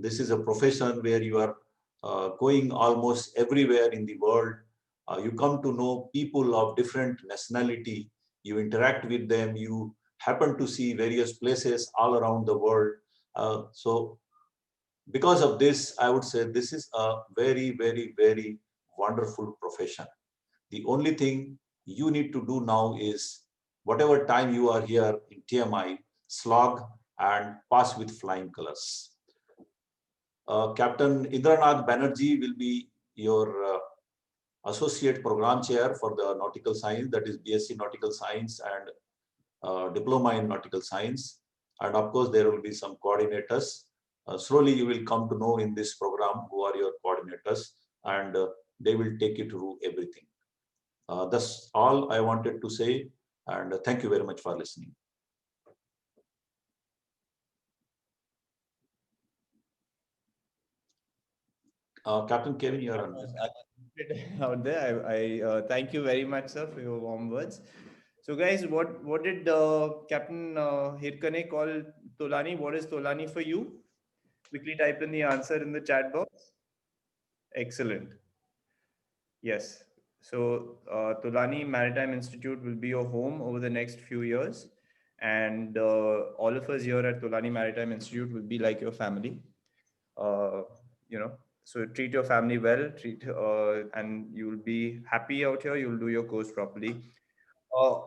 This is a profession where you are going almost everywhere in the world. You come to know people of different nationality. You interact with them. You happen to see various places all around the world. So because of this, I would say this is a very, very, very wonderful profession. The only thing you need to do now is whatever time you are here in TMI, slog and pass with flying colors. Captain Indranath Banerjee will be your associate program chair for the nautical science, that is BSc Nautical Science and diploma in nautical science. And of course, there will be some coordinators. Slowly you will come to know in this program who are your coordinators, and they will take you through everything. That's all I wanted to say, and thank you very much for listening. Captain Kevin, you are on. Out there. I thank you very much, sir, for your warm words. So, guys, what did Captain Hirkane call Tolani? What is Tolani for you? Quickly type in the answer in the chat box. Excellent. Yes. So, Tolani Maritime Institute will be your home over the next few years. And all of us here at Tolani Maritime Institute will be like your family. Uh, you know, so treat your family well, and you'll be happy out here. You'll do your course properly. Uh,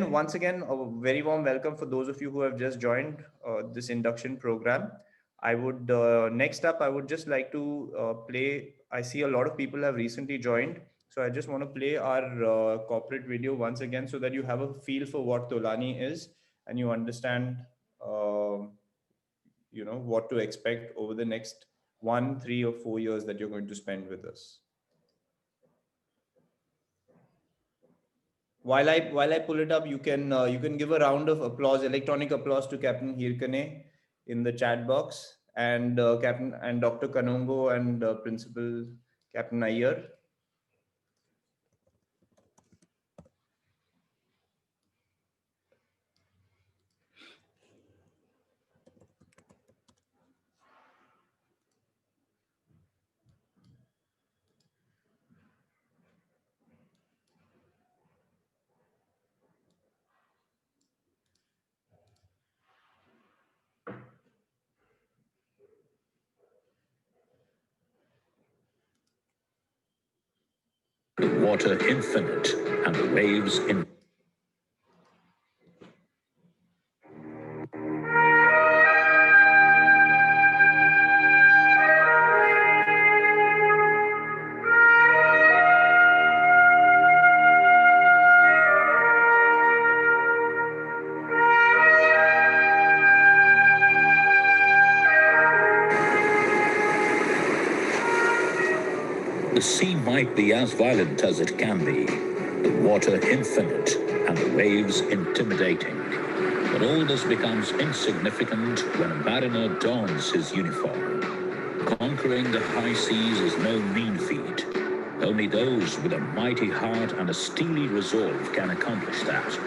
once again, a very warm welcome for those of you who have just joined this induction program. I would next up, I would just like to play. I see a lot of people have recently joined, so I just want to play our corporate video once again, so that you have a feel for what Tolani is and you understand, what to expect over the next 1, 3, or 4 years that you're going to spend with us. While I pull it up, you can give a round of applause, electronic applause, to Captain Hirkane in the chat box, and Captain and Dr. Kanongo and Principal Captain Iyer. The water infinite and the waves in. The sea might be as violent as it can be, the water infinite, and the waves intimidating. But all this becomes insignificant when a mariner dons his uniform. Conquering the high seas is no mean feat. Only those with a mighty heart and a steely resolve can accomplish that.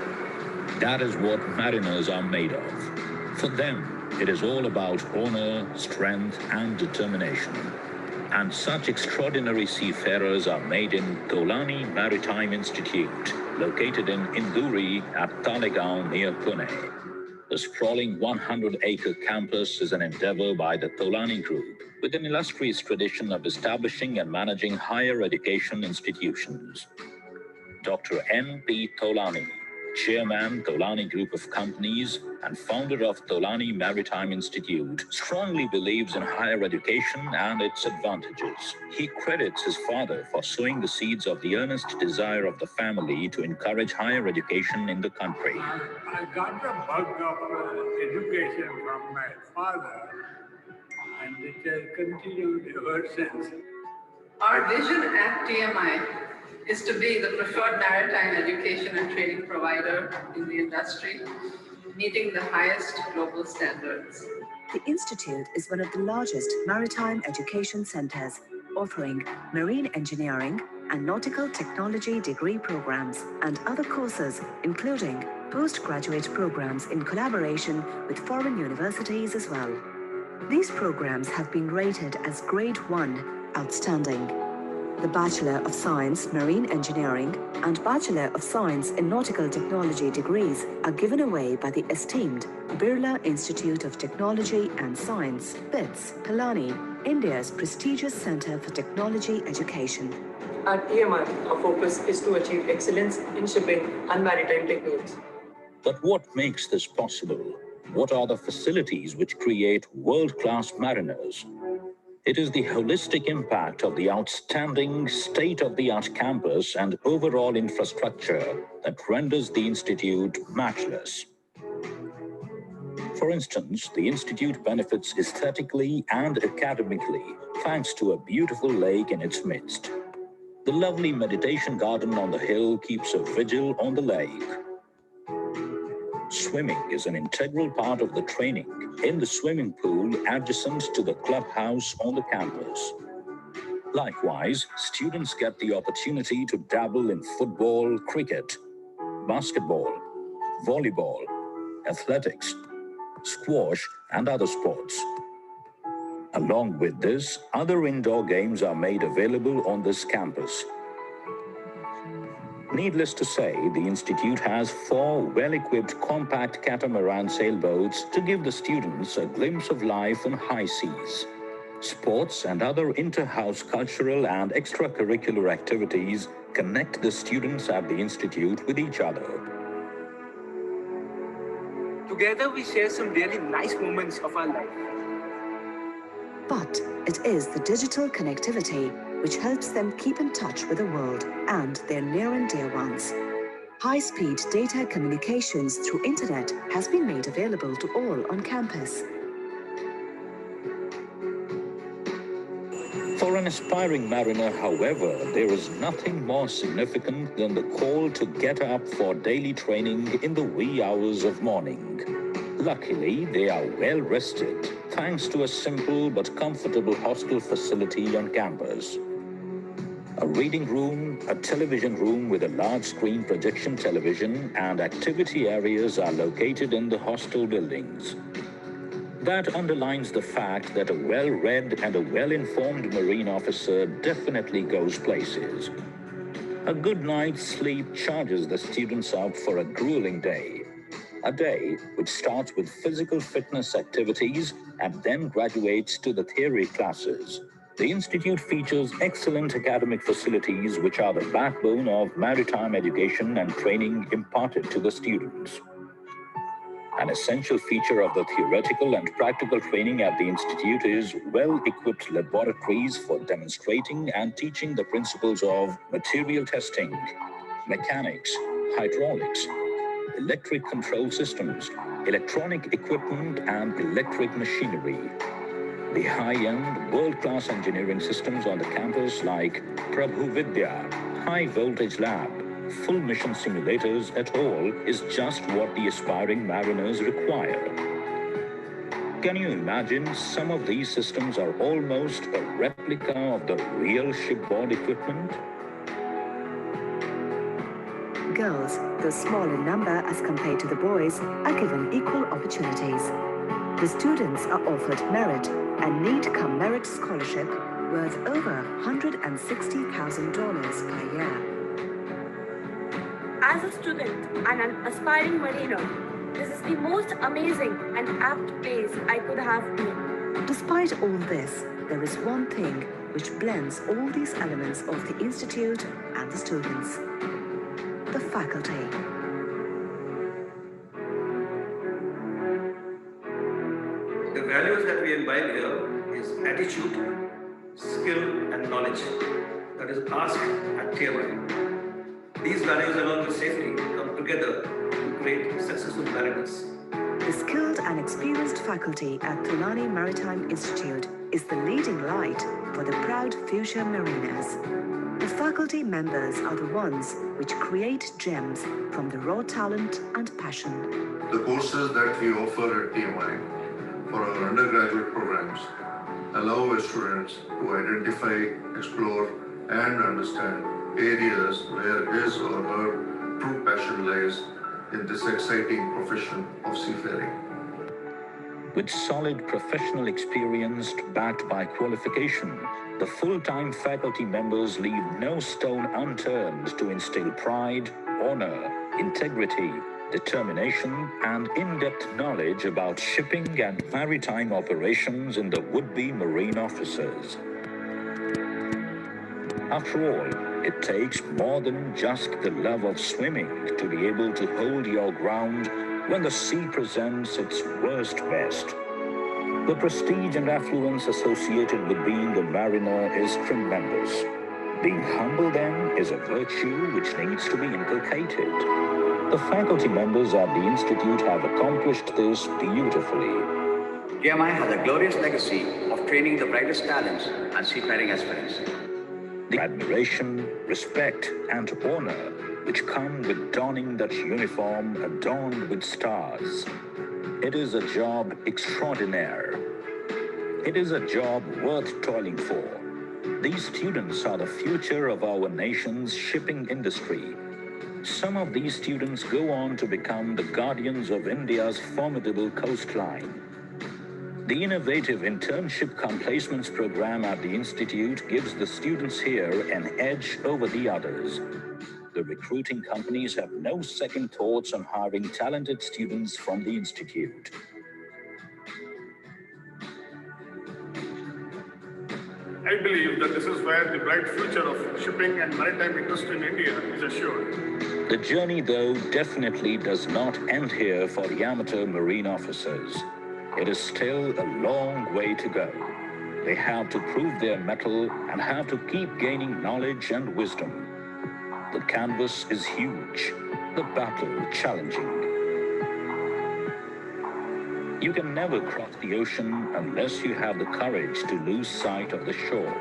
That is what mariners are made of. For them, it is all about honor, strength, and determination. And such extraordinary seafarers are made in Tolani Maritime Institute, located in Induri at Talegaon near Pune. The sprawling 100-acre campus is an endeavor by the Tolani Group, with an illustrious tradition of establishing and managing higher education institutions. Dr. N.P. Tolani, Chairman, Tolani Group of Companies, and founder of Tolani Maritime Institute, strongly believes in higher education and its advantages. He credits his father for sowing the seeds of the earnest desire of the family to encourage higher education in the country. I got the bug of education from my father, and it has continued ever since. Our vision at TMI is to be the preferred maritime education and training provider in the industry, meeting the highest global standards. The Institute is one of the largest maritime education centers, offering marine engineering and nautical technology degree programs and other courses, including postgraduate programs in collaboration with foreign universities as well. These programs have been rated as Grade 1 Outstanding. The Bachelor of Science Marine Engineering and Bachelor of Science in Nautical Technology degrees are given away by the esteemed Birla Institute of Technology and Science, BITS, Pilani, India's prestigious Centre for Technology Education. At TMI, our focus is to achieve excellence in shipping and maritime techniques. But what makes this possible? What are the facilities which create world-class mariners? It is the holistic impact of the outstanding state-of-the-art campus and overall infrastructure that renders the institute matchless. For instance, the institute benefits aesthetically and academically thanks to a beautiful lake in its midst. The lovely meditation garden on the hill keeps a vigil on the lake. Swimming is an integral part of the training in the swimming pool adjacent to the clubhouse on the campus. Likewise, students get the opportunity to dabble in football, cricket, basketball, volleyball, athletics, squash, and other sports. Along with this, other indoor games are made available on this campus. Needless to say, the institute has 4 well-equipped compact catamaran sailboats to give the students a glimpse of life on high seas. Sports and other inter-house cultural and extracurricular activities connect the students at the institute with each other. Together, we share some really nice moments of our life. But it is the digital connectivity which helps them keep in touch with the world and their near and dear ones. High-speed data communications through internet has been made available to all on campus. For an aspiring mariner, however, there is nothing more significant than the call to get up for daily training in the wee hours of morning. Luckily, they are well rested, thanks to a simple but comfortable hostel facility on campus. A reading room, a television room with a large screen projection television, and activity areas are located in the hostel buildings. That underlines the fact that a well-read and a well-informed Marine officer definitely goes places. A good night's sleep charges the students up for a grueling day. A day which starts with physical fitness activities and then graduates to the theory classes. The institute features excellent academic facilities which are the backbone of maritime education and training imparted to the students. An essential feature of the theoretical and practical training at the institute is well-equipped laboratories for demonstrating and teaching the principles of material testing, mechanics, hydraulics, electric control systems, electronic equipment, and electric machinery. The high-end, world-class engineering systems on the campus like Prabhu Vidya, High Voltage Lab, full mission simulators at all is just what the aspiring mariners require. Can you imagine some of these systems are almost a replica of the real shipboard equipment? Girls, though small in number as compared to the boys, are given equal opportunities. The students are offered merit and need-cum-merit scholarship worth over $160,000 per year. As a student and an aspiring mariner, this is the most amazing and apt place I could have been. Despite all this, there is one thing which blends all these elements of the institute and the students: the faculty. The values that we imbibe here is attitude, skill, and knowledge that is asked at TMI. These values along with safety come together to create successful mariners. The skilled and experienced faculty at Tulani Maritime Institute is the leading light for the proud future mariners. The faculty members are the ones which create gems from the raw talent and passion. The courses that we offer at TMI for our undergraduate programs allow our students to identify, explore, and understand areas where his or her true passion lies in this exciting profession of seafaring. With solid professional experience backed by qualification, the full-time faculty members leave no stone unturned to instill pride, honor, integrity, determination, and in-depth knowledge about shipping and maritime operations in the would-be marine officers. After all, it takes more than just the love of swimming to be able to hold your ground when the sea presents its worst best. The prestige and affluence associated with being a mariner is tremendous. Being humble, then, is a virtue which needs to be inculcated. The faculty members at the Institute have accomplished this beautifully. TMI has a glorious legacy of training the brightest talents and seafaring aspirants. The admiration, respect, and honor which come with donning that uniform adorned with stars. It is a job extraordinaire. It is a job worth toiling for. These students are the future of our nation's shipping industry. Some of these students go on to become the guardians of India's formidable coastline. The innovative internship placements program at the Institute gives the students here an edge over the others. The recruiting companies have no second thoughts on hiring talented students from the Institute. I believe that this is where the bright future of shipping and maritime industry in India is assured. The journey, though, definitely does not end here for the amateur marine officers. It is still a long way to go. They have to prove their mettle and have to keep gaining knowledge and wisdom. The canvas is huge, the battle challenging. You can never cross the ocean unless you have the courage to lose sight of the shore.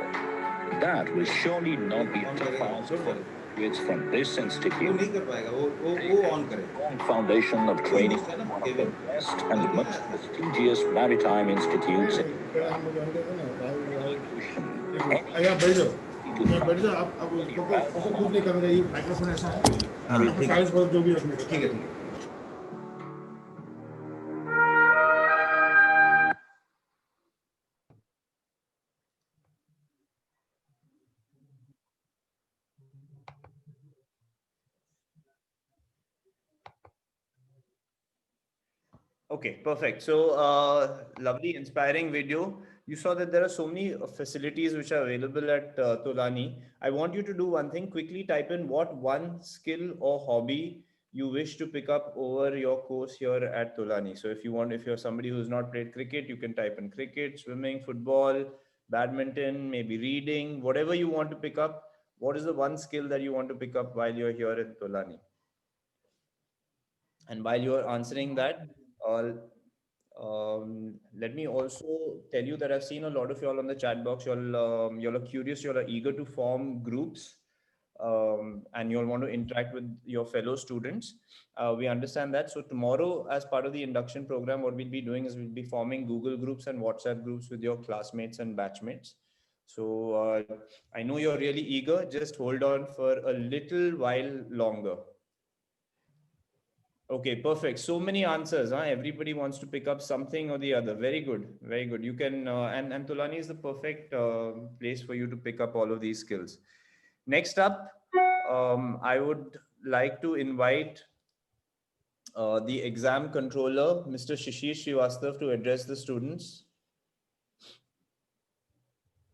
That will surely not be a tough ask for graduates from this institute. A foundation of training one of the best and most prestigious maritime institutes in Okay, perfect. So, lovely, inspiring video. You saw that there are so many facilities which are available at Tolani. I want you to do one thing, quickly type in what one skill or hobby you wish to pick up over your course here at Tolani. So if you're somebody who's not played cricket, you can type in cricket, swimming, football, badminton, maybe reading, whatever you want to pick up. What is the one skill that you want to pick up while you're here in Tolani? And while you're answering that, let me also tell you that I've seen a lot of y'all on the chat box. Y'all are curious, y'all are eager to form groups, and you'll want to interact with your fellow students. We understand that. So tomorrow, as part of the induction program, what we'll be doing is we'll be forming Google groups and WhatsApp groups with your classmates and batchmates. So I know you're really eager. Just hold on for a little while longer. Okay, perfect. So many answers, huh? Everybody wants to pick up something or the other. Very good, very good. You can, and Tulani is the perfect place for you to pick up all of these skills. Next up, I would like to invite the exam controller, Mr. Shishir Srivastav, to address the students.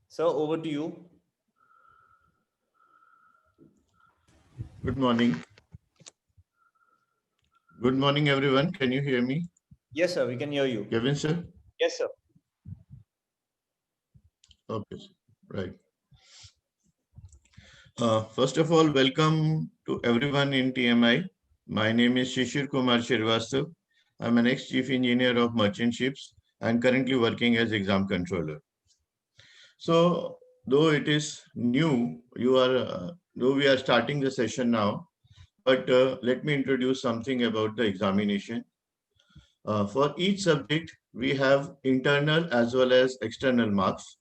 Sir, over to you. Good morning. Good morning, everyone. Can you hear me? Yes, sir. We can hear you. Kevin, sir? Yes, sir. Okay, right. First of all, welcome to everyone in TMI. My name is Shishir Kumar Srivastav. I'm an ex-chief engineer of merchant ships and currently working as exam controller. So, though it is new, though we are starting the session now, but let me introduce something about the examination. For each subject, we have internal as well as external marks.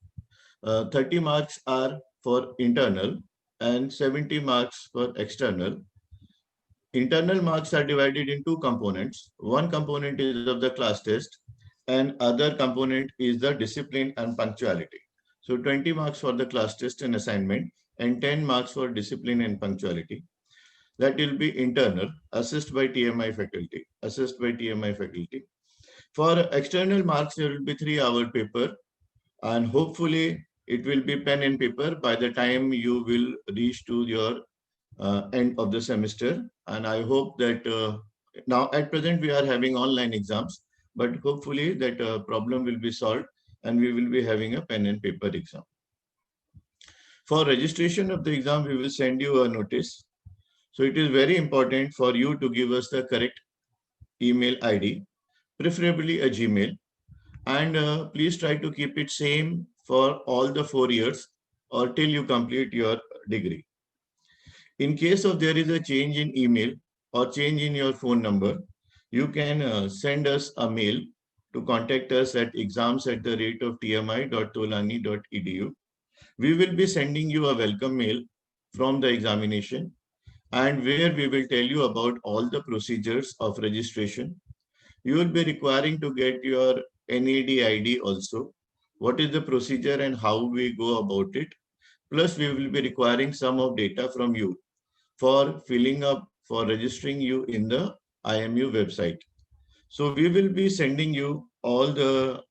30 marks are for internal and 70 marks for external. Internal marks are divided in two components. One component is of the class test and other component is the discipline and punctuality. So 20 marks for the class test and assignment and 10 marks for discipline and punctuality. That will be internal, assessed by TMI faculty, For external marks, there will be 3-hour paper, and hopefully it will be pen and paper by the time you will reach to your end of the semester. And I hope that now at present we are having online exams, but hopefully that problem will be solved and we will be having a pen and paper exam. For registration of the exam, we will send you a notice. So it is very important for you to give us the correct email ID, preferably a Gmail, and please try to keep it same for all the 4 years or till you complete your degree. In case of there is a change in email or change in your phone number, you can send us a mail to contact us at exams@tmi.tolani.edu. We will be sending you a welcome mail from the examination, and where we will tell you about all the procedures of registration. You will be requiring to get your NAD ID also. What is the procedure and how we go about it? Plus, we will be requiring some of data from you for filling up, for registering you in the IMU website. So we will be sending you all the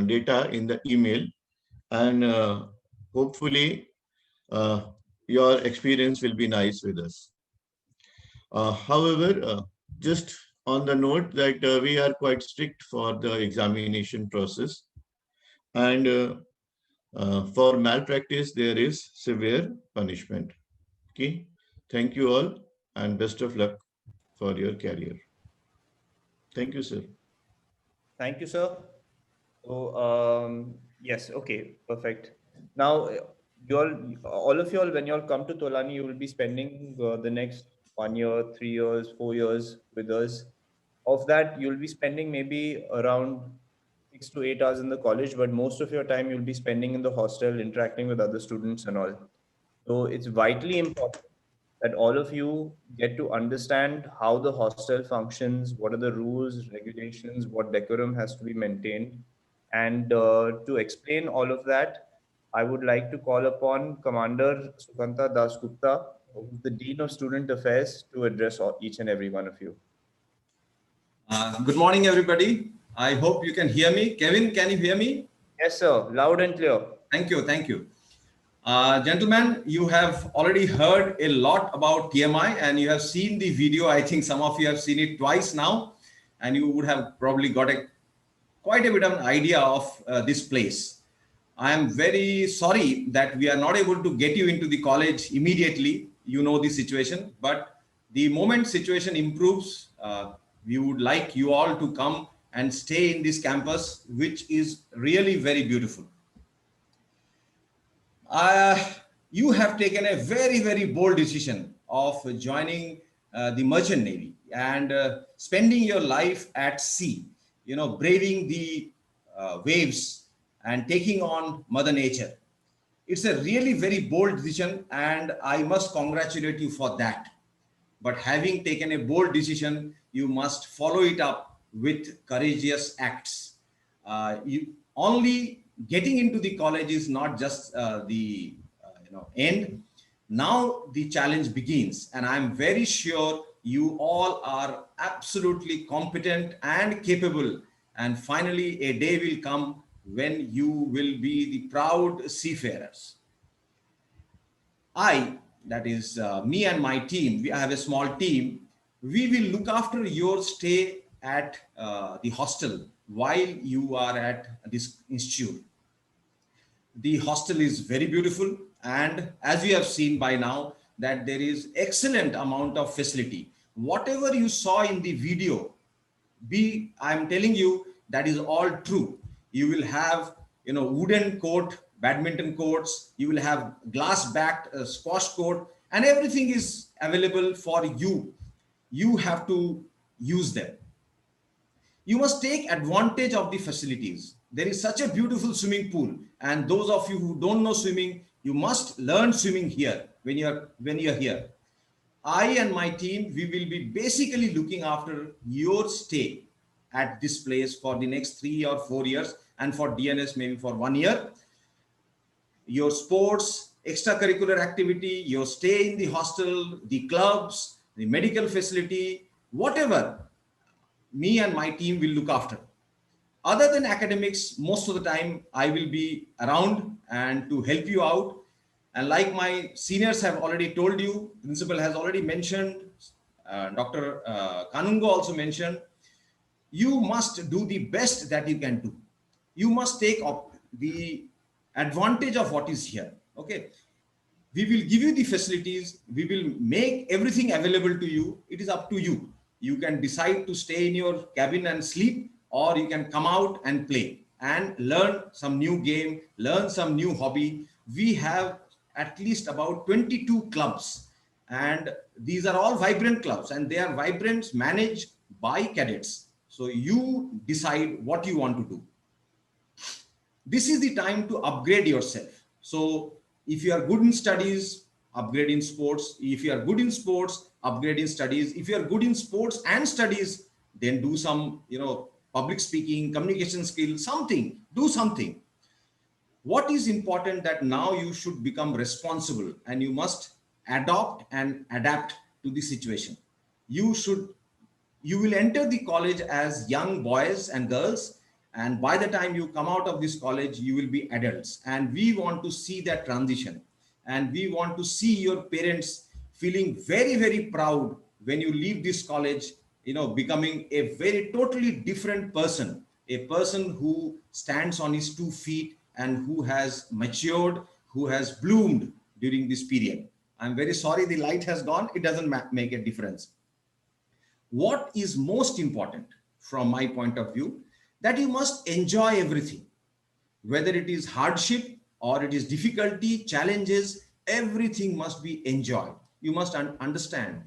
data in the email, and hopefully your experience will be nice with us. However, just on the note that we are quite strict for the examination process, and for malpractice, there is severe punishment. Okay. Thank you all and best of luck for your career. Thank you, sir. Thank you, sir. So, yes, okay, perfect. Now, all of you all, when you all come to Tolani, you will be spending the next 1 year, 3 years, 4 years with us. Of that, you'll be spending maybe around 6 to 8 hours in the college, but most of your time you'll be spending in the hostel, interacting with other students and all. So it's vitally important that all of you get to understand how the hostel functions, what are the rules, regulations, what decorum has to be maintained. And to explain all of that, I would like to call upon Commander Sukanta Dasgupta, who is the Dean of Student Affairs, to address each and every one of you. Good morning, everybody. I hope you can hear me. Kevin, can you hear me? Yes, sir. Loud and clear. Thank you. Thank you. Gentlemen, you have already heard a lot about TMI and you have seen the video. I think some of you have seen it twice now, and you would have probably got quite a bit of an idea of this place. I am very sorry that we are not able to get you into the college immediately. You know the situation, but the moment situation improves, we would like you all to come and stay in this campus, which is really very beautiful. You have taken a very, very bold decision of joining the Merchant Navy and spending your life at sea, you know, braving the waves and taking on Mother Nature. It's a really very bold decision, and I must congratulate you for that. But having taken a bold decision, you must follow it up with courageous acts. Only getting into the college is not just the end. Now the challenge begins, and I'm very sure you all are absolutely competent and capable. And finally, a day will come when you will be the proud seafarers. That is me and my team, I have a small team. We will look after your stay at the hostel while you are at this institute. The hostel is very beautiful, and as you have seen by now, that there is excellent amount of facility. Whatever you saw in the video, I'm telling you, that is all true. You will have, wooden court, badminton courts, you will have glass backed squash court, and everything is available for you. You have to use them. You must take advantage of the facilities. There is such a beautiful swimming pool, and those of you who don't know swimming, you must learn swimming here when you're here. I and my team, we will be basically looking after your stay at this place for the next 3 or 4 years, and for DNS maybe for 1 year. Your sports, extracurricular activity, your stay in the hostel, the clubs, the medical facility, whatever, me and my team will look after. Other than academics, most of the time I will be around and to help you out. And like my seniors have already told you, principal has already mentioned, Dr. Kanungo also mentioned, you must do the best that you can do. You must take up the advantage of what is here. Okay. We will give you the facilities. We will make everything available to you. It is up to you. You can decide to stay in your cabin and sleep, or you can come out and play and learn some new game, learn some new hobby. We have at least about 22 clubs, and these are all vibrant clubs, and they are vibrant, managed by cadets. So you decide what you want to do. This is the time to upgrade yourself. So if you are good in studies, upgrade in sports. If you are good in sports, upgrade in studies. If you are good in sports and studies, then do some, public speaking, communication skills, something, do something. What is important that now you should become responsible, and you must adopt and adapt to the situation. You will enter the college as young boys and girls, and by the time you come out of this college, you will be adults. And we want to see that transition, and we want to see your parents feeling very, very proud when you leave this college, becoming a very totally different person, a person who stands on his 2 feet and who has matured, who has bloomed during this period. I'm very sorry the light has gone. It doesn't make a difference. What is most important from my point of view, that you must enjoy everything, whether it is hardship or it is difficulty, challenges, everything must be enjoyed. You must understand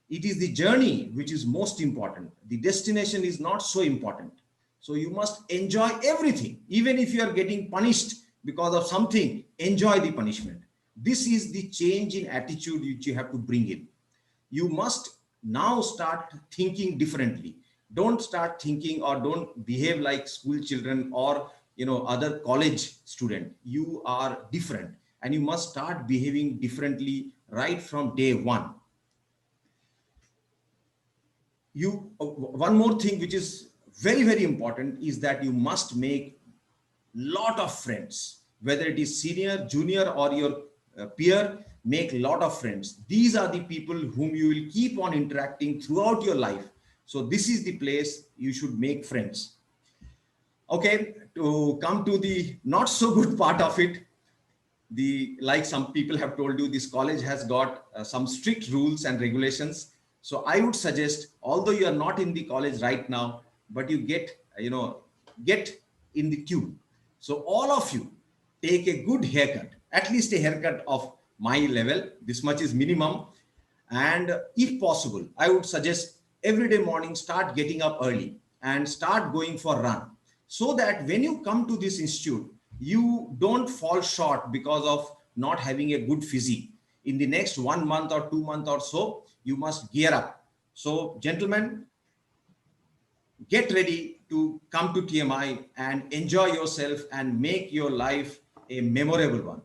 it is the journey which is most important. The destination is not so important. So you must enjoy everything. Even if you are getting punished because of something, enjoy the punishment. This is the change in attitude which you have to bring in. You must now start thinking differently. Don't start thinking or don't behave like school children or other college student. You are different, and you must start behaving differently right from day one. One more thing which is very, very important is that you must make lot of friends, whether it is senior, junior, or your peer. Make lot of friends. These are the people whom you will keep on interacting throughout your life. So this is the place you should make friends. Okay, to come to the not so good part of it, like some people have told you, this college has got some strict rules and regulations. So I would suggest, although you are not in the college right now, but you get in the queue. So all of you take a good haircut, at least a haircut of my level. This much is minimum. And if possible, I would suggest every day morning, start getting up early and start going for a run, so that when you come to this institute, you don't fall short because of not having a good physique. In the next 1 month or 2 months or so, you must gear up. So gentlemen, get ready to come to TMI and enjoy yourself and make your life a memorable one.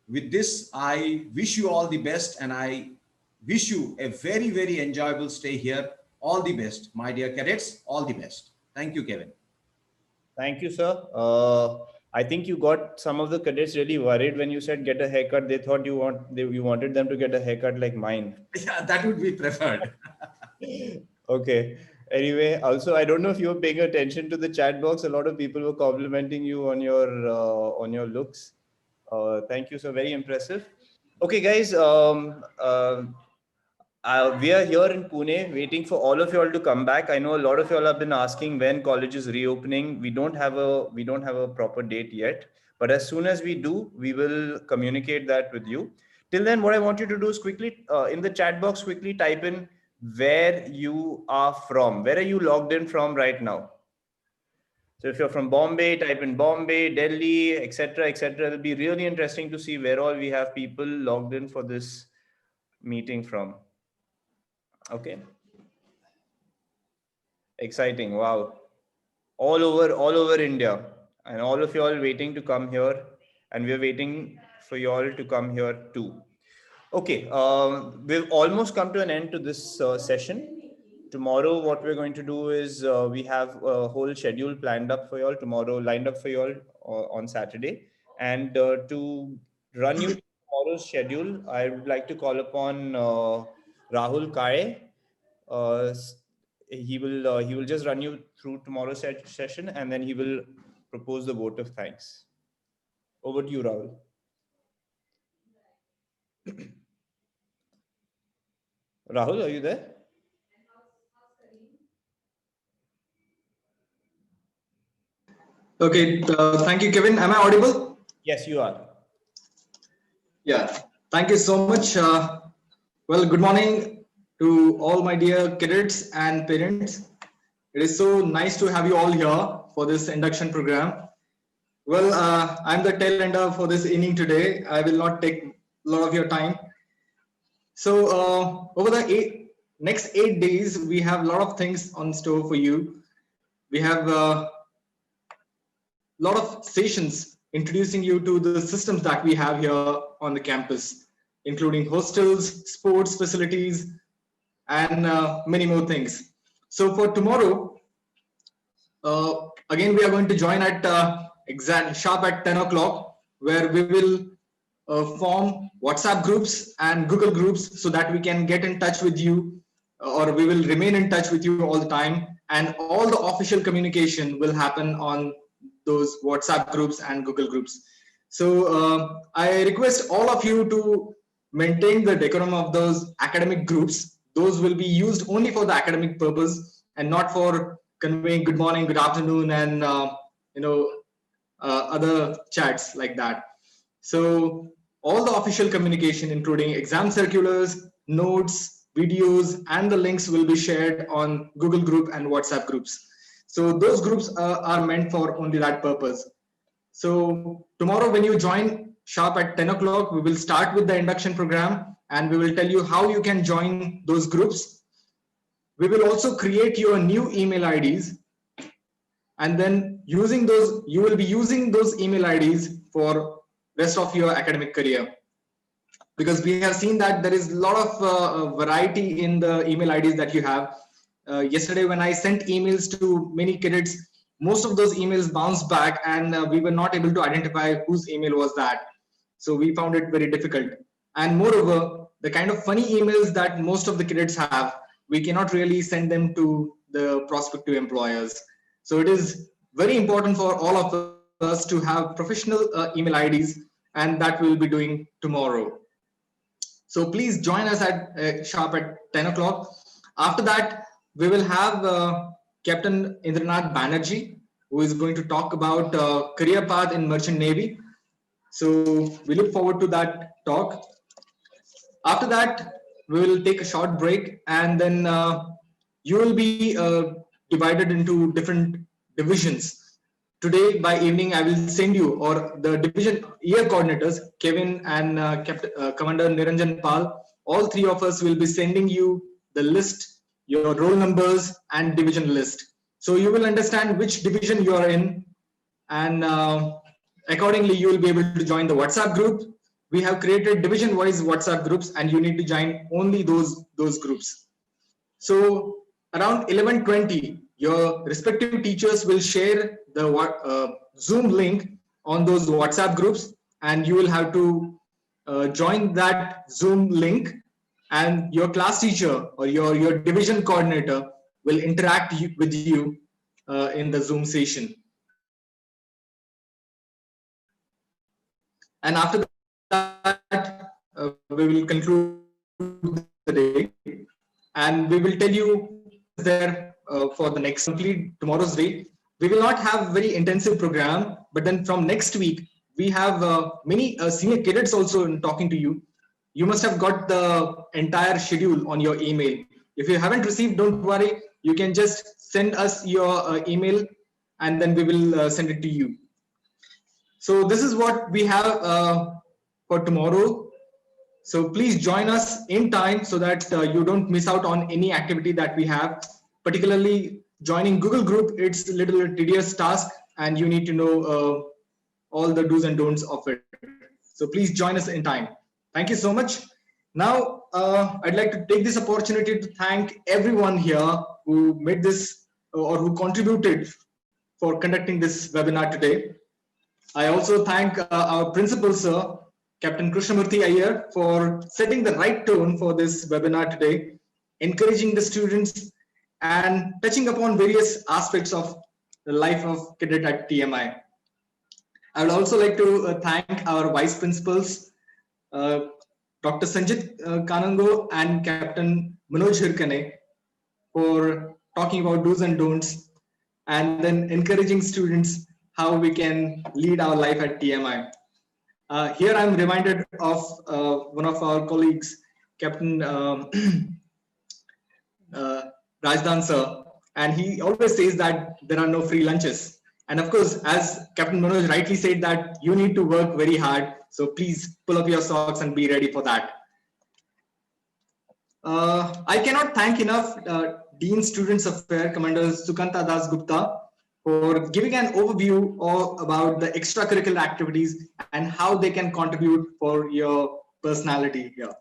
With this, I wish you all the best, and I wish you a very, very enjoyable stay here. All the best, my dear cadets, all the best. Thank you, Kevin. Thank you, sir. I think you got some of the cadets really worried when you said get a haircut. They thought you wanted them to get a haircut like mine. Yeah, that would be preferred. Okay. Anyway, also, I don't know if you were paying attention to the chat box. A lot of people were complimenting you on your looks. Thank you, sir. Very impressive. Okay, guys. We are here in Pune waiting for all of you all to come back. I know a lot of you all have been asking when college is reopening. We don't have a proper date yet, but as soon as we do, we will communicate that with you. Till then, what I want you to do is quickly in the chat box, quickly type in where you are from. Where are you logged in from right now? So if you're from Bombay, type in Bombay, Delhi, etc., etc. It'll be really interesting to see where all we have people logged in for this meeting from. Okay. Exciting. Wow. all over India, and all of you all waiting to come here, and we're waiting for you all to come here too. Okay, we've almost come to an end to this session. Tomorrow, what we're going to do is we have a whole schedule planned up for you all tomorrow, lined up for you all on Saturday. And to run you tomorrow's schedule, I would like to call upon Rahul Kare. He will just run you through tomorrow's session, and then he will propose the vote of thanks. Over to you, Rahul. Rahul, are you there? Okay, thank you, Kevin. Am I audible? Yes, you are. Yeah, thank you so much. Well, good morning to all my dear cadets and parents. It is so nice to have you all here for this induction program. Well, I'm the tail ender for this evening today. I will not take a lot of your time. So over the next 8 days, we have a lot of things on store for you. We have a lot of sessions introducing you to the systems that we have here on the campus, including hostels, sports facilities, and many more things. So for tomorrow, again, we are going to join at sharp at 10 o'clock, where we will form WhatsApp groups and Google groups so that we can get in touch with you, or we will remain in touch with you all the time. And all the official communication will happen on those WhatsApp groups and Google groups. So I request all of you to maintain the decorum of those academic groups. Those will be used only for the academic purpose and not for conveying good morning, good afternoon, and other chats like that. So all the official communication, including exam circulars, notes, videos, and the links will be shared on Google group and WhatsApp groups. So those groups are meant for only that purpose. So tomorrow when you join sharp at 10 o'clock, we will start with the induction program, and we will tell you how you can join those groups. We will also create your new email IDs, and then using those, you will be using those email IDs for rest of your academic career. Because we have seen that there is a lot of variety in the email IDs that you have. Yesterday, when I sent emails to many cadets, most of those emails bounced back, and we were not able to identify whose email was that. So we found it very difficult. And moreover, the kind of funny emails that most of the cadets have, we cannot really send them to the prospective employers. So it is very important for all of us to have professional email IDs, and that we'll be doing tomorrow. So please join us at sharp at 10 o'clock. After that, we will have Captain Indranath Banerjee, who is going to talk about career path in Merchant Navy. So we look forward to that talk. After that, we will take a short break, and then you will be divided into different divisions. Today by evening, I will send you, or the division year coordinators, Kevin and Commander Niranjan Pal, all three of us will be sending you the list, your roll numbers and division list. So you will understand which division you are in, and accordingly you will be able to join the WhatsApp group. We have created division-wise WhatsApp groups, and you need to join only those groups. So around 11:20, your respective teachers will share the Zoom link on those WhatsApp groups, and you will have to join that Zoom link, and your class teacher or your division coordinator will interact with you in the Zoom session. And after that, we will conclude the day, and we will tell you there for the next complete tomorrow's day. We will not have very intensive program, but then from next week we have many senior cadets also talking to you. You must have got the entire schedule on your email. If you haven't received, don't worry. You can just send us your email, and then we will send it to you. So this is what we have for tomorrow. So please join us in time so that you don't miss out on any activity that we have. Particularly joining Google group, it's a little tedious task and you need to know all the do's and don'ts of it. So please join us in time. Thank you so much. Now, I'd like to take this opportunity to thank everyone here who made this or who contributed for conducting this webinar today. I also thank our principal, sir, Captain Krishnamurthy Iyer, for setting the right tone for this webinar today, encouraging the students and touching upon various aspects of the life of cadet at TMI. I would also like to thank our vice principals, uh, Dr. Sanjit Kanango and Captain Manoj Hirkane, for talking about do's and don'ts and then encouraging students how we can lead our life at TMI. Here I'm reminded of one of our colleagues, Captain Rajdan sir, and he always says that there are no free lunches. And of course, as Captain Manoj rightly said, that you need to work very hard. So please pull up your socks and be ready for that. I cannot thank enough Dean Students Affairs Commander Sukanta Das Gupta for giving an overview about the extracurricular activities and how they can contribute for your personality here.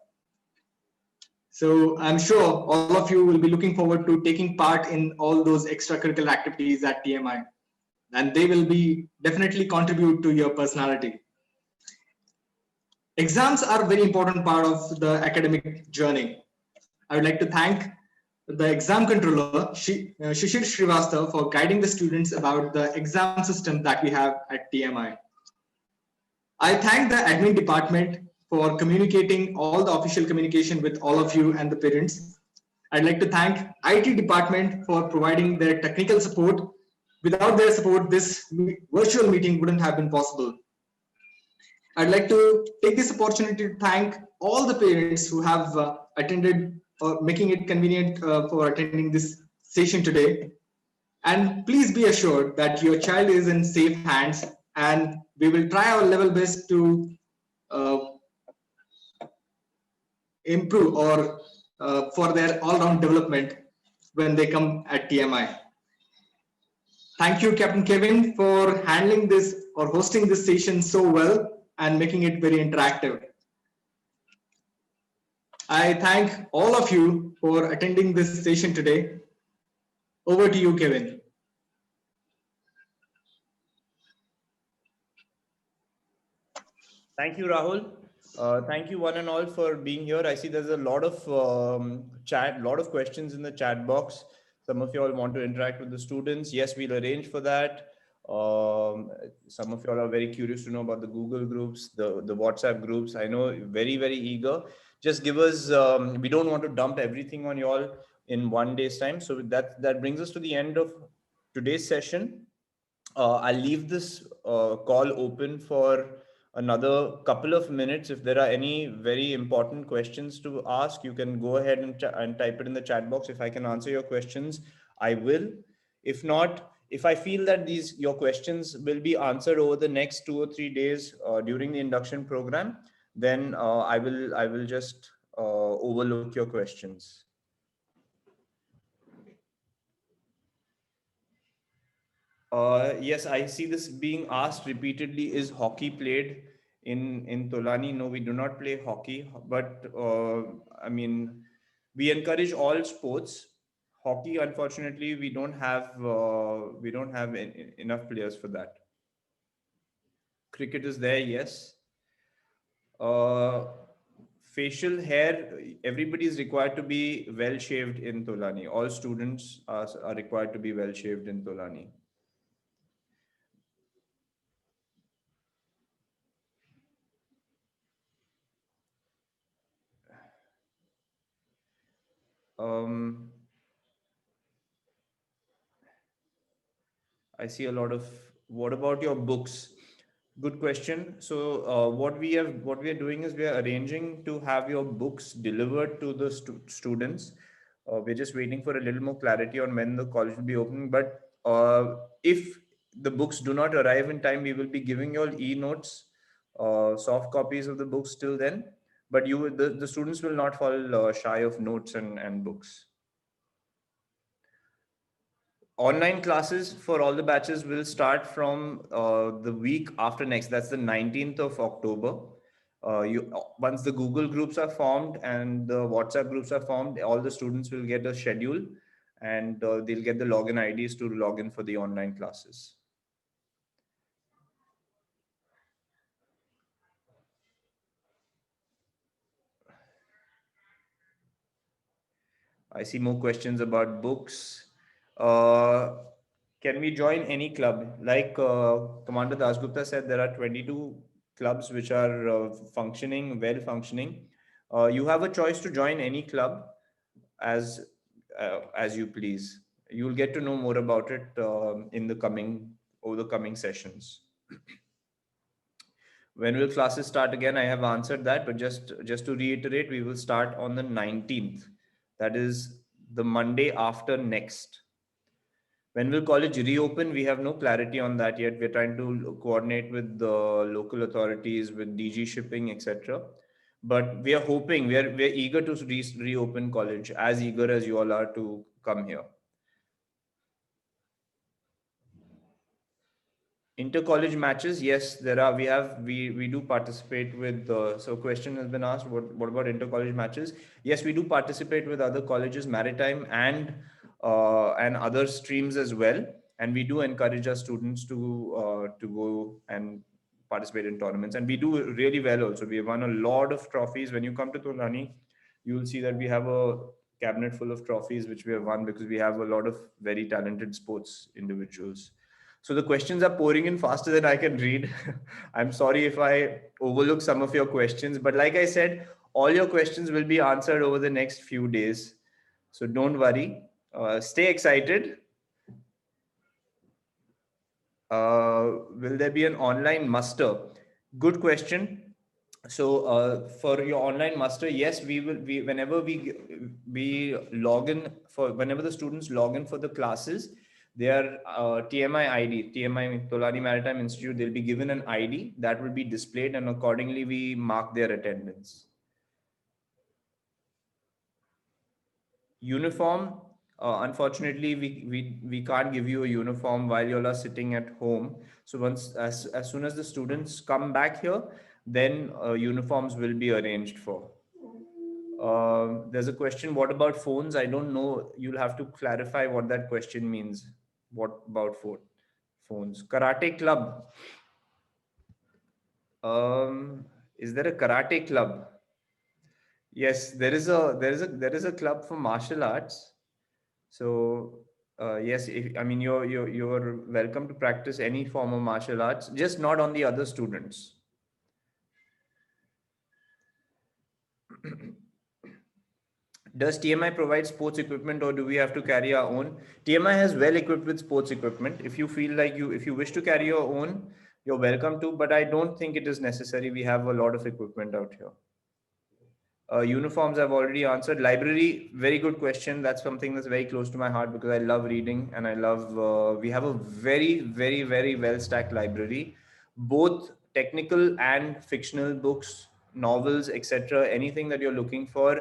So I'm sure all of you will be looking forward to taking part in all those extracurricular activities at TMI, and they will be definitely contribute to your personality. Exams are a very important part of the academic journey. I would like to thank the exam controller, Shishir Srivastava, for guiding the students about the exam system that we have at TMI. I thank the admin department for communicating all the official communication with all of you and the parents. I'd like to thank IT department for providing their technical support. Without their support, this virtual meeting wouldn't have been possible. I'd like to take this opportunity to thank all the parents who have attended or making it convenient for attending this session today. And please be assured that your child is in safe hands, and we will try our level best to improve or for their all-round development when they come at TMI. Thank you, Captain Kevin, for handling this or hosting this session so well and making it very interactive. I thank all of you for attending this session today. Over to you, Kevin. Thank you, Rahul. Thank you one and all for being here. I see there's a lot of lot of questions in the chat box. Some of you all want to interact with the students. Yes, we'll arrange for that. Some of you all are very curious to know about the Google groups, the WhatsApp groups. I know, very, very eager. Just give us, we don't want to dump everything on you all in one day's time. So that brings us to the end of today's session. I'll leave this call open for another couple of minutes. If there are any very important questions to ask, you can go ahead and type it in the chat box. If I can answer your questions, I will. If not, if I feel that your questions will be answered over the next 2 or 3 days during the induction program, then I will just overlook your questions. Yes, I see this being asked repeatedly. Is hockey played in Tolani? No, we do not play hockey, but I mean, we encourage all sports. Hockey, unfortunately, we don't have enough players for that. Cricket is there, yes. Facial hair, everybody is required to be well shaved in Tolani. All students are required to be well shaved in Tolani. I see a lot of, what about your books? Good question. So what we are doing is we are arranging to have your books delivered to the students. We're just waiting for a little more clarity on when the college will be opening. But if the books do not arrive in time, we will be giving you all e-notes, soft copies of the books till then. But the students will not fall shy of notes and books. Online classes for all the batches will start from the week after next. That's the 19th of October. Once the Google groups are formed and the WhatsApp groups are formed, all the students will get a schedule, and they'll get the login IDs to log in for the online classes. I see more questions about books. Can we join any club? Like Commander Dasgupta said, there are 22 clubs which are functioning, well functioning. You have a choice to join any club as you please. You'll get to know more about it over the coming sessions. When will classes start again? I have answered that, but just to reiterate, we will start on the 19th. That is the Monday after next. When will college reopen? We have no clarity on that yet. We're trying to coordinate with the local authorities, with DG shipping, etc. But we are hoping, we're eager to reopen college, as eager as you all are to come here. Inter-college matches, yes, there are. We do participate with. So, question has been asked. What about inter-college matches? Yes, we do participate with other colleges, maritime and other streams as well. And we do encourage our students to go and participate in tournaments. And we do really well also. We have won a lot of trophies. When you come to Tolani, you will see that we have a cabinet full of trophies which we have won because we have a lot of very talented sports individuals. So the questions are pouring in faster than I can read. I'm sorry if I overlook some of your questions, but like I said, all your questions will be answered over the next few days. So don't worry. Stay excited. Will there be an online muster? Good question. So for your online master, yes, we will. Whenever we log in whenever the students log in for the classes, their TMI ID, TMI Tolani Maritime Institute, they'll be given an ID that will be displayed, and accordingly we mark their attendance. Uniform, unfortunately, we can't give you a uniform while you all are sitting at home. So as soon as the students come back here, then uniforms will be arranged for. There's a question, what about phones? I don't know. You'll have to clarify what that question means. What about phones? Karate club. Is there a karate club? Yes, there is a club for martial arts. So yes, you're welcome to practice any form of martial arts, just not on the other students. Does TMI provide sports equipment, or do we have to carry our own? TMI has well equipped with sports equipment. If you feel like if you wish to carry your own, you're welcome to, but I don't think it is necessary. We have a lot of equipment out here. Uniforms I've already answered. Library, very good question. That's something that's very close to my heart because I love reading and I love, we have a very, very, very well stacked library, both technical and fictional books, novels, etc. Anything that you're looking for,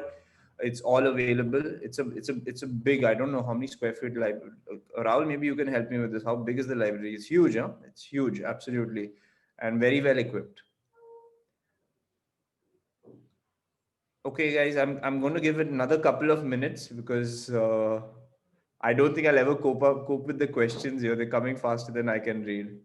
it's all available. It's a big, I don't know how many square feet library. Rahul, maybe you can help me with this. How big is the library? It's huge, huh? It's huge, absolutely. And very well equipped. Okay, guys, I'm going to give it another couple of minutes because I don't think I'll ever cope with the questions here. They're coming faster than I can read.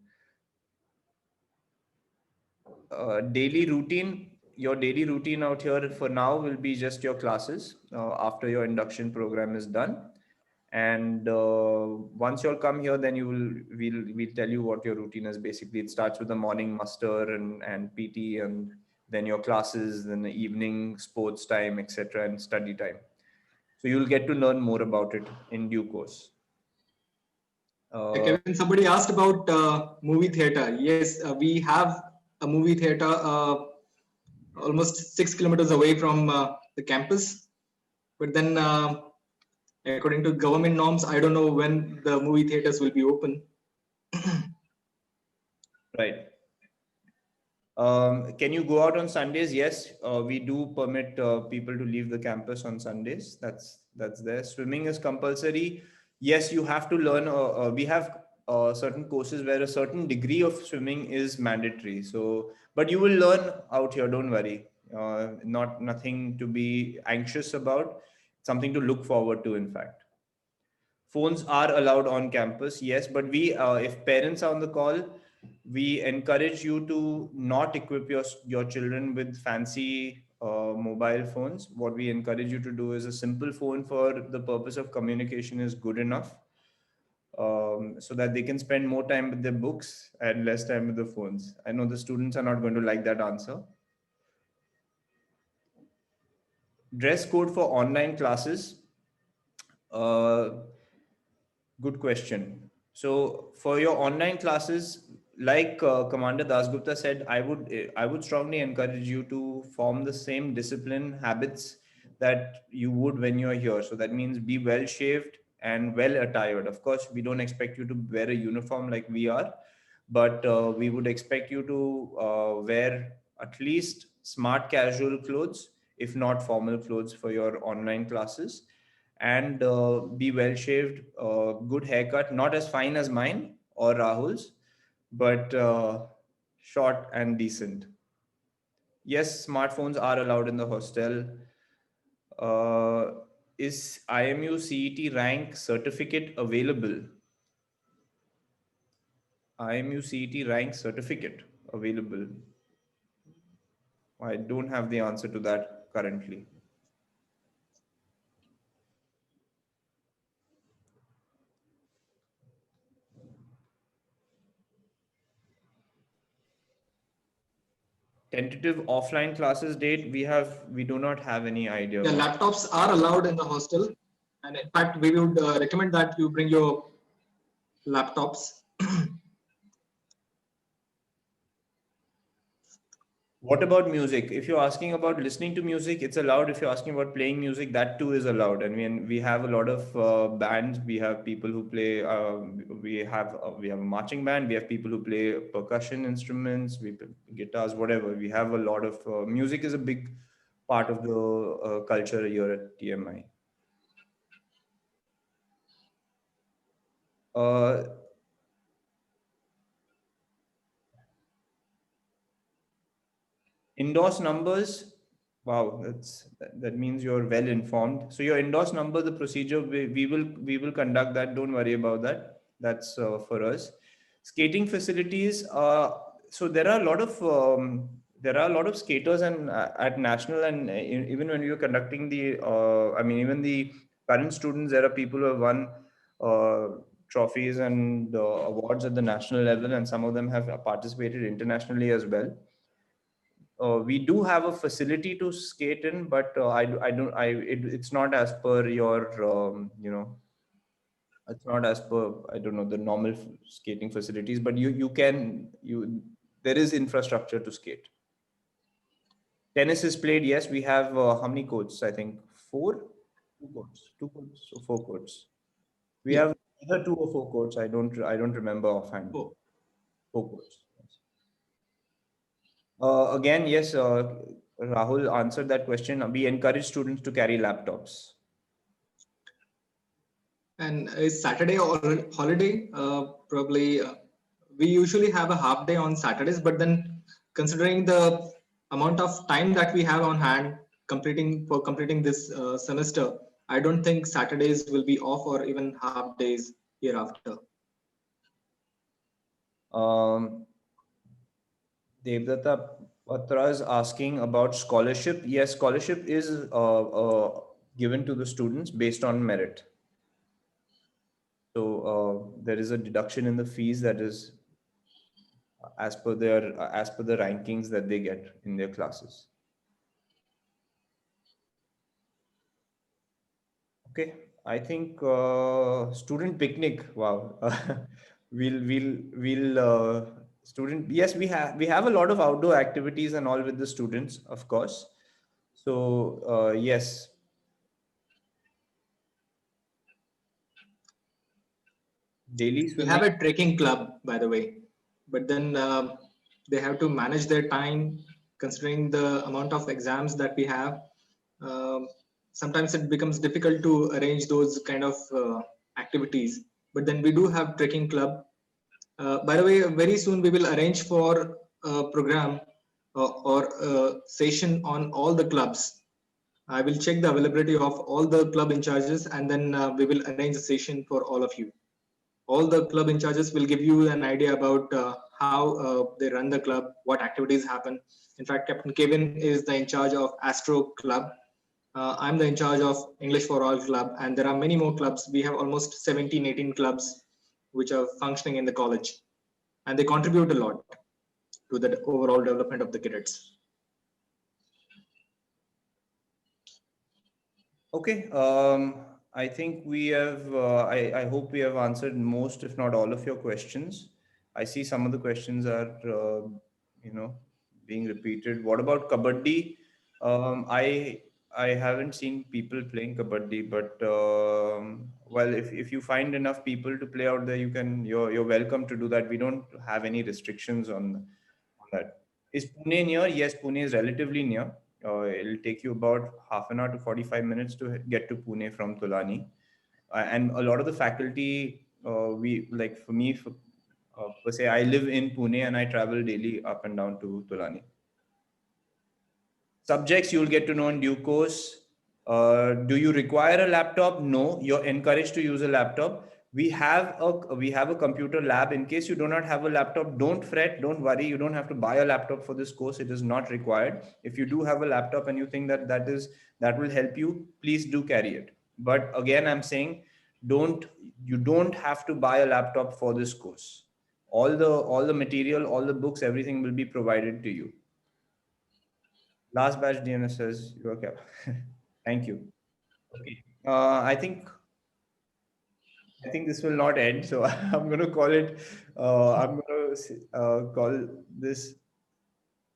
Daily routine. Your daily routine out here for now will be just your classes after your induction program is done. And once you'll come here, then we'll tell you what your routine is. Basically, it starts with the morning muster and PT, and then your classes, then the evening sports time, etc., and study time. So you'll get to learn more about it in due course. Kevin, somebody asked about movie theater. Yes, we have a movie theater almost 6 kilometers away from the campus. But then, according to government norms, I don't know when the movie theaters will be open. Right. Can you go out on Sundays? Yes, we do permit people to leave the campus on Sundays. That's there. Swimming is compulsory. yes, you have to learn. We have certain courses where a certain degree of swimming is mandatory. So, but you will learn out here. Don't worry. Nothing to be anxious about. Something to look forward to. In fact, phones are allowed on campus. Yes, but if parents are on the call, we encourage you to not equip your children with fancy mobile phones. What we encourage you to do is a simple phone for the purpose of communication is good enough, so that they can spend more time with their books and less time with the phones. I know the students are not going to like that answer. Dress code for online classes. Uh, Good question. So for your online classes, like Commander Dasgupta said, I would strongly encourage you to form the same discipline habits that you would when you're here. So that means be well shaved and well attired. Of course, we don't expect you to wear a uniform like we are, but we would expect you to wear at least smart casual clothes, if not formal clothes, for your online classes, and be well shaved, good haircut, not as fine as mine or Rahul's, but short and decent. Yes, smartphones are allowed in the hostel. Uh, is IMU CET rank certificate available? IMU CET rank certificate available? I don't have the answer to that currently. Tentative offline classes date, we do not have any idea. Yeah, laptops are allowed in the hostel, and in fact, we would recommend that you bring your laptops. What about music? If you're asking about listening to music, it's allowed. If you're asking about playing music, that too is allowed. And we have a lot of bands. We have people who play. We have a marching band. We have people who play percussion instruments. We play guitars, whatever. We have a lot of music. Is a big part of the culture here at TMI. Endorse numbers. Wow, that means you're well informed. So your endorse number, the procedure, we will conduct that. Don't worry about that. That's for us. Skating facilities. So there are a lot of skaters and at national, and even when we were conducting the even the current students, there are people who have won trophies and awards at the national level, and some of them have participated internationally as well. We do have a facility to skate in, but it's not as per your, it's not as per, I don't know, the normal skating facilities, but there is infrastructure to skate. Tennis is played. Yes, we have how many courts? I think four, two courts, or four courts. We have either 2 or 4 courts. I don't remember offhand. Four courts. Again, yes, Rahul answered that question. We encourage students to carry laptops. And is Saturday or holiday? Probably we usually have a half day on Saturdays, but then considering the amount of time that we have on hand completing this semester, I don't think Saturdays will be off or even half days hereafter. Devdatta Patra is asking about scholarship. Yes, scholarship is given to the students based on merit. So there is a deduction in the fees that is as per the rankings that they get in their classes. Okay, I think student picnic. Wow, we'll student. Yes, we have a lot of outdoor activities and all with the students, of course. So yes. Daily swimming. We have a trekking club, by the way, but then they have to manage their time considering the amount of exams that we have. Sometimes it becomes difficult to arrange those kind of activities. But then we do have trekking club. By the way, very soon we will arrange for a program or a session on all the clubs. I will check the availability of all the club in charges, and then we will arrange a session for all of you. All the club in charges will give you an idea about how they run the club, what activities happen. In fact, Captain Kevin is the in charge of Astro Club. I'm the in charge of English for All Club, and there are many more clubs. We have almost 17, 18 clubs which are functioning in the college, and they contribute a lot to the overall development of the cadets. Okay, I think we have, I hope we have answered most, if not all of your questions. I see some of the questions are, being repeated. What about Kabaddi? I haven't seen people playing Kabaddi, but well, if you find enough people to play out there, you're welcome to do that. We don't have any restrictions on that. Is Pune near? Yes, Pune is relatively near. It'll take you about half an hour to 45 minutes to get to Pune from Tulani. And a lot of the faculty, for me, per se, I live in Pune and I travel daily up and down to Tulani. Subjects you'll get to know in due course. Do you require a laptop? No, you're encouraged to use a laptop. We have a computer lab. In case you do not have a laptop, don't fret, don't worry. You don't have to buy a laptop for this course. It is not required. If you do have a laptop and you think that will help you, please do carry it. But again, I'm saying you don't have to buy a laptop for this course. All the material, all the books, everything will be provided to you. Last batch DNS says you are kept. Thank you. Okay. I think this will not end, so I'm going to call it. I'm going to call this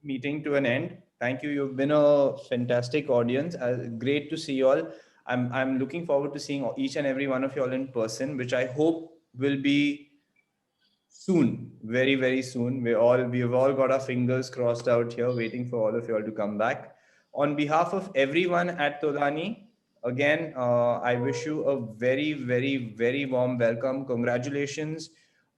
meeting to an end. Thank you. You've been a fantastic audience. Great to see you all. I'm looking forward to seeing each and every one of you all in person, which I hope will be soon, very, very soon. We've all got our fingers crossed out here, waiting for all of you all to come back. On behalf of everyone at Tolani, again, I wish you a very, very, very warm welcome. Congratulations.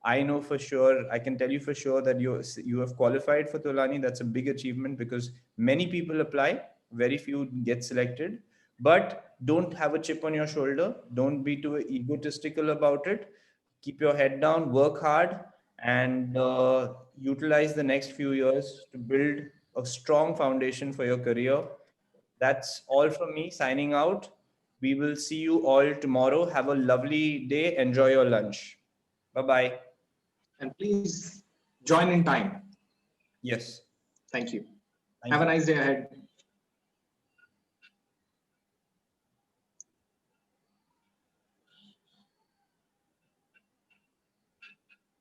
I know for sure, I can tell you for sure that you have qualified for Tolani. That's a big achievement because many people apply, very few get selected. But don't have a chip on your shoulder. Don't be too egotistical about it. Keep your head down, work hard, and utilize the next few years to build a strong foundation for your career. That's all from me signing out. We will see you all tomorrow. Have a lovely day. Enjoy your lunch. Bye-bye. And please join in time. Yes. Thank you. Have a nice day ahead.